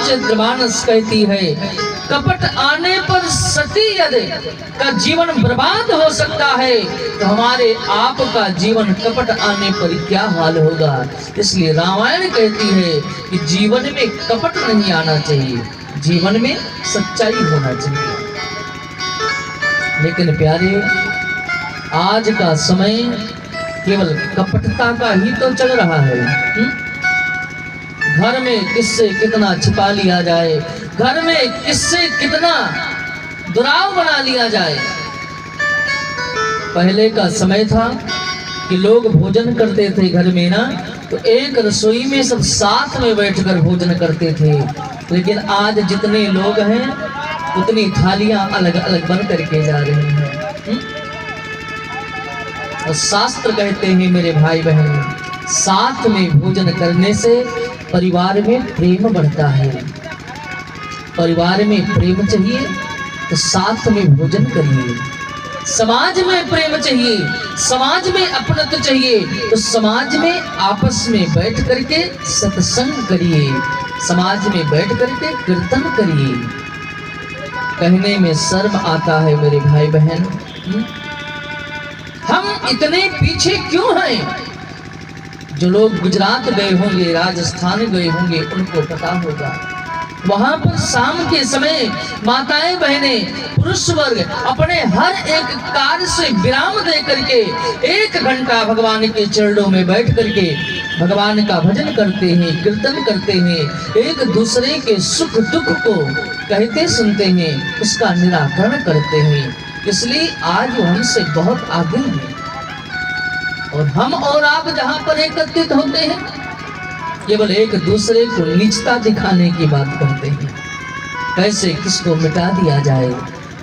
रामचंद्रमानस कहती है, कपट आने पर सती यदि का जीवन बर्बाद हो सकता है, तो हमारे आप का जीवन कपट आने पर क्या हाल होगा। इसलिए रामायण कहती है कि जीवन में कपट नहीं आना चाहिए, जीवन में सच्चाई होना चाहिए। लेकिन प्यारे, आज का समय केवल कपटता का ही तो चल रहा है। घर में किससे कितना छिपा लिया जाए, घर में किससे कितना दुराव बना लिया जाए। पहले का समय था कि लोग भोजन करते थे घर में ना, तो एक रसोई में सब साथ में बैठकर भोजन करते थे। लेकिन आज जितने लोग हैं उतनी थालियां अलग अलग बन करके जा रही हैं। और शास्त्र कहते हैं मेरे भाई बहन, साथ में भोजन करने से परिवार में प्रेम बढ़ता है। परिवार में प्रेम चाहिए तो साथ में भोजन करिए। समाज में प्रेम चाहिए, समाज में अपनत्व चाहिए, तो समाज में आपस में बैठ करके सत्संग करिए, समाज में बैठ करके कीर्तन करिए। कहने में शर्म आता है मेरे भाई बहन, हम इतने पीछे क्यों हैं। जो लोग गुजरात गए होंगे, राजस्थान गए होंगे, उनको पता होगा, वहां पर शाम के समय माताएं बहनें पुरुष वर्ग अपने हर एक कार्य से विराम दे करके 1 घंटा भगवान के चरणों में बैठ करके भगवान का भजन करते हैं, कीर्तन करते हैं, एक दूसरे के सुख दुख को कहते सुनते हैं, उसका निराकरण करते हैं। इसलिए आज वो हमसे बहुत आगे हैं। और हम और आप जहां पर एकत्रित होते हैं, केवल एक दूसरे को नीचता दिखाने की बात करते हैं। कैसे किसको मिटा दिया जाए,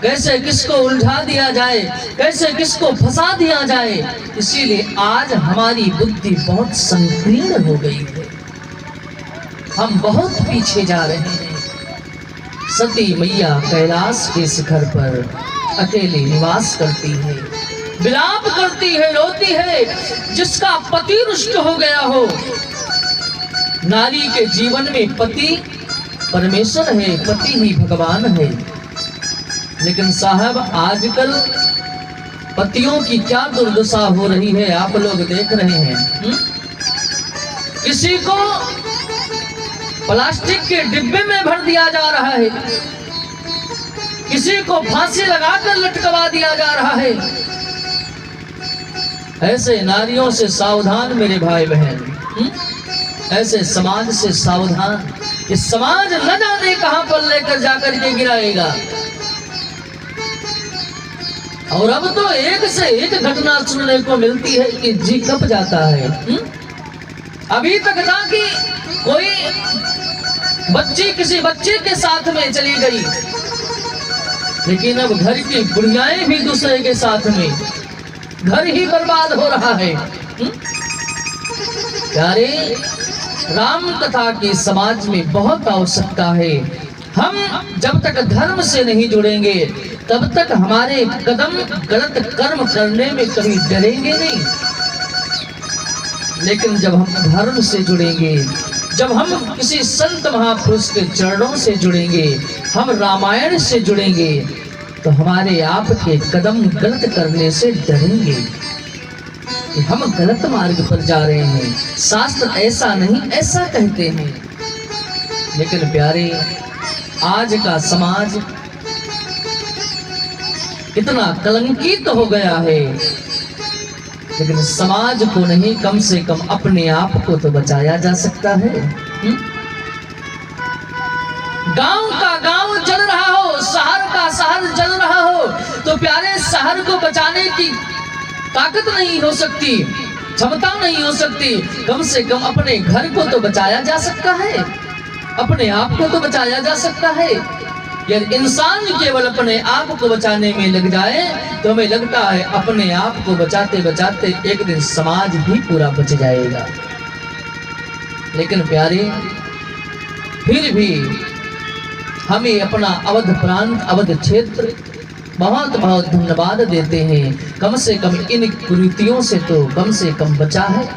कैसे किसको उलझा दिया जाए, कैसे किसको फंसा दिया जाए। इसीलिए आज हमारी बुद्धि बहुत संकीर्ण हो गई है, हम बहुत पीछे जा रहे हैं। सती मैया कैलाश के शिखर पर अकेले निवास करती है, विलाप करती है, रोती है। जिसका पति रुष्ट हो गया हो, नारी के जीवन में पति परमेश्वर है, पति ही भगवान है। लेकिन साहब आजकल पतियों की क्या दुर्दशा हो रही है, आप लोग देख रहे हैं। किसी को प्लास्टिक के डिब्बे में भर दिया जा रहा है, किसी को फांसी लगाकर लटकवा दिया जा रहा है। ऐसे नारियों से सावधान मेरे भाई बहन, ऐसे समाज से सावधान। ये समाज न जाने कहां पर लेकर जाकर के गिराएगा। और अब तो एक से एक घटना सुनने को मिलती है कि जी कब जाता है। अभी तक था कि कोई बच्ची किसी बच्चे के साथ में चली गई, लेकिन अब घर की बुढ़ियाएं भी दूसरे के साथ में, घर ही बर्बाद हो रहा है। प्यारे, राम कथा की समाज में बहुत आवश्यकता है। हम जब तक धर्म से नहीं जुड़ेंगे तब तक हमारे कदम गलत कर्म करने में कभी डरेंगे नहीं। लेकिन जब हम धर्म से जुड़ेंगे, जब हम किसी संत महापुरुष के चरणों से जुड़ेंगे, हम रामायण से जुड़ेंगे, तो हमारे आप के कदम गलत करने से डरेंगे कि हम गलत मार्ग पर जा रहे हैं। शास्त्र ऐसा नहीं ऐसा कहते हैं। लेकिन प्यारे, आज का समाज इतना कलंकित हो गया है, लेकिन समाज को नहीं, कम से कम अपने आप को तो बचाया जा सकता है। गांव का गांव जल रहा हो, शहर का शहर जल रहा हो, तो प्यारे शहर को बचाने की ताकत नहीं हो सकती, क्षमता नहीं हो सकती। कम से कम अपने घर को तो बचाया जा सकता है, अपने आप को तो बचाया जा सकता है। यदि इंसान केवल अपने आप को बचाने में लग जाए तो हमें लगता है अपने आप को बचाते बचाते एक दिन समाज ही पूरा बच जाएगा। लेकिन प्यारे, फिर भी हमें अपना अवध प्रांत, अवध क्षेत्र बहुत बहुत धन्यवाद देते हैं। कम से कम इन कुरीतियों से तो कम से कम बचा है।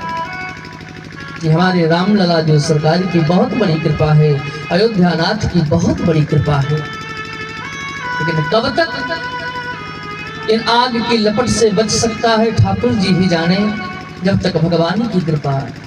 कि हमारे रामलला जो सरकार की बहुत बड़ी कृपा है। अयोध्यानाथ की बहुत बड़ी कृपा है। लेकिन कब तक इन आग की लपट से बच सकता है ठाकुर जी ही जाने, जब तक भगवान की कृपा